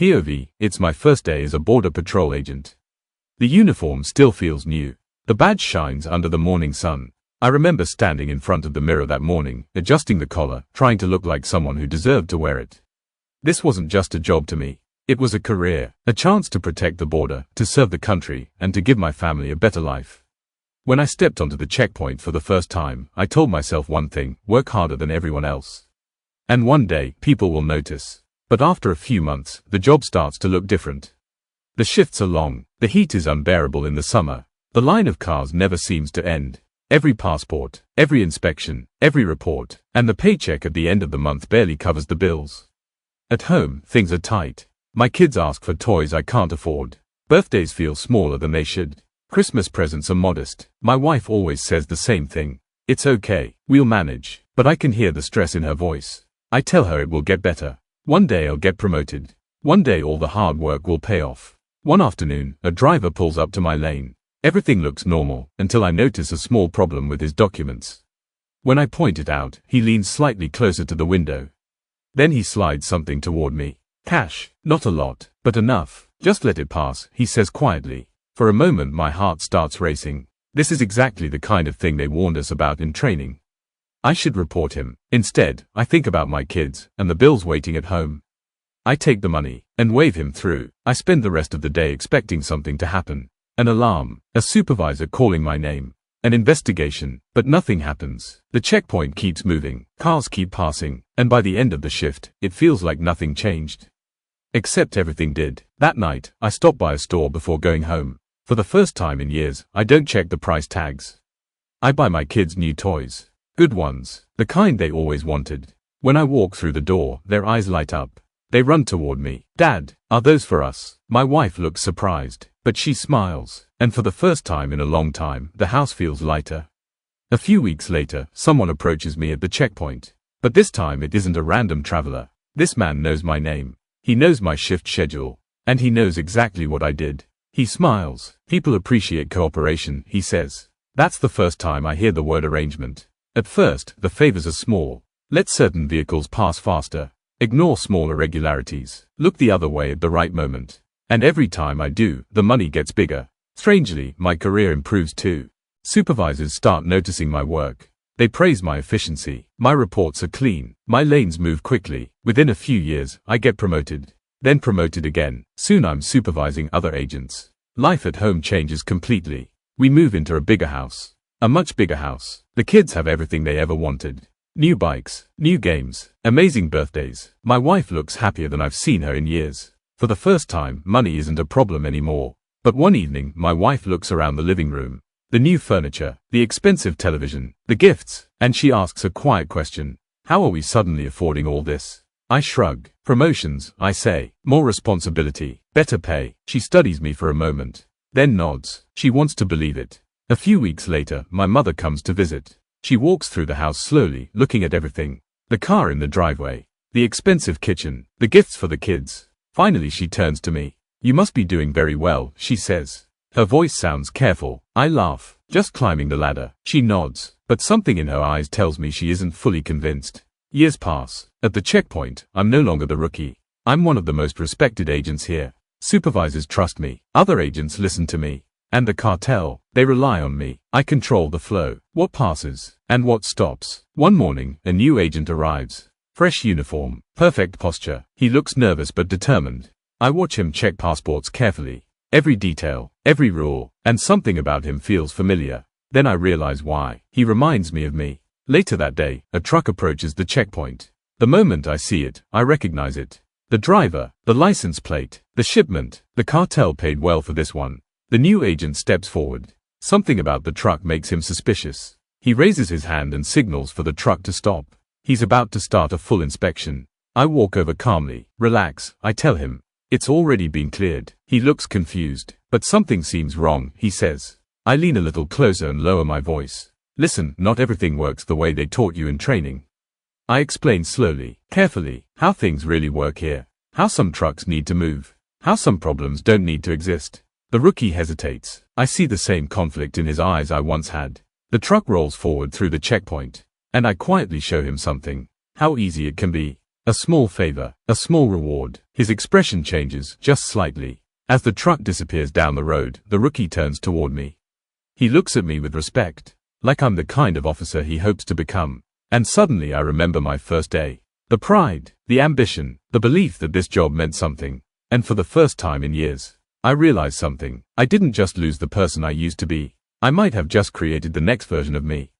POV, it's my first day as a border patrol agent. The uniform still feels new. The badge shines under the morning sun. I remember standing in front of the mirror that morning, adjusting the collar, trying to look like someone who deserved to wear it. This wasn't just a job to me. It was a career, a chance to protect the border, to serve the country, and to give my family a better life. When I stepped onto the checkpoint for the first time, I told myself one thing: work harder than everyone else. And one day, people will notice. But after a few months, the job starts to look different. The shifts are long, the heat is unbearable in the summer, the line of cars never seems to end. Every passport, every inspection, every report, and the paycheck at the end of the month barely covers the bills. At home, things are tight. My kids ask for toys I can't afford. Birthdays feel smaller than they should. Christmas presents are modest. My wife always says the same thing: "It's okay, we'll manage." But I can hear the stress in her voice. I tell her it will get better. One day I'll get promoted. One day all the hard work will pay off. One afternoon, a driver pulls up to my lane. Everything looks normal, until I notice a small problem with his documents. When I point it out, he leans slightly closer to the window. Then he slides something toward me. "Cash, not a lot, but enough. Just let it pass," he says quietly. For a moment my heart starts racing. This is exactly the kind of thing they warned us about in training. I should report him. Instead, I think about my kids, and the bills waiting at home. I take the money, and wave him through. I spend the rest of the day expecting something to happen. An alarm, a supervisor calling my name, an investigation, but nothing happens. The checkpoint keeps moving, cars keep passing, and by the end of the shift, it feels like nothing changed. Except everything did. That night, I stop by a store before going home. For the first time in years, I don't check the price tags. I buy my kids new toys. Good ones, the kind they always wanted. When I walk through the door, their eyes light up. They run toward me. "Dad, are those for us?" My wife looks surprised, but she smiles, and for the first time in a long time, the house feels lighter. A few weeks later, someone approaches me at the checkpoint. But this time it isn't a random traveler. This man knows my name. He knows my shift schedule, and he knows exactly what I did. He smiles. "People appreciate cooperation," he says. That's the first time I hear the word arrangement. At first, the favors are small. Let certain vehicles pass faster. Ignore small irregularities. Look the other way at the right moment. And every time I do, the money gets bigger. Strangely, my career improves too. Supervisors start noticing my work. They praise my efficiency. My reports are clean. My lanes move quickly. Within a few years, I get promoted. Then promoted again. Soon I'm supervising other agents. Life at home changes completely. We move into a bigger house. A much bigger house. The kids have everything they ever wanted. New bikes, new games, amazing birthdays. My wife looks happier than I've seen her in years. For the first time, money isn't a problem anymore. But one evening, my wife looks around the living room. The new furniture, the expensive television, the gifts, and she asks a quiet question: "How are we suddenly affording all this?" I shrug. "Promotions," I say. "More responsibility, better pay." She studies me for a moment, then nods. She wants to believe it. A few weeks later, my mother comes to visit. She walks through the house slowly, looking at everything. The car in the driveway, the expensive kitchen, the gifts for the kids. Finally she turns to me. "You must be doing very well," she says. Her voice sounds careful. I laugh. "Just climbing the ladder." She nods, but something in her eyes tells me she isn't fully convinced. Years pass. At the checkpoint, I'm no longer the rookie. I'm one of the most respected agents here. Supervisors trust me. Other agents listen to me. And the cartel, they rely on me. I control the flow, what passes, and what stops. One morning, a new agent arrives. Fresh uniform, perfect posture. He looks nervous but determined. I watch him check passports carefully. Every detail, every rule, and something about him feels familiar. Then I realize why. He reminds me of me. Later that day, a truck approaches the checkpoint. The moment I see it, I recognize it. The driver, the license plate, the shipment. The cartel paid well for this one. The new agent steps forward. Something about the truck makes him suspicious. He raises his hand and signals for the truck to stop. He's about to start a full inspection. I walk over calmly. "Relax," I tell him. "It's already been cleared." He looks confused. "But something seems wrong," he says. I lean a little closer and lower my voice. "Listen, not everything works the way they taught you in training." I explain slowly, carefully, how things really work here. How some trucks need to move. How some problems don't need to exist. The rookie hesitates. I see the same conflict in his eyes I once had. The truck rolls forward through the checkpoint, and I quietly show him something. How easy it can be. A small favor, a small reward. His expression changes, just slightly. As the truck disappears down the road, the rookie turns toward me. He looks at me with respect, like I'm the kind of officer he hopes to become. And suddenly I remember my first day. The pride, the ambition, the belief that this job meant something. And for the first time in years, I realized something. I didn't just lose the person I used to be. I might have just created the next version of me.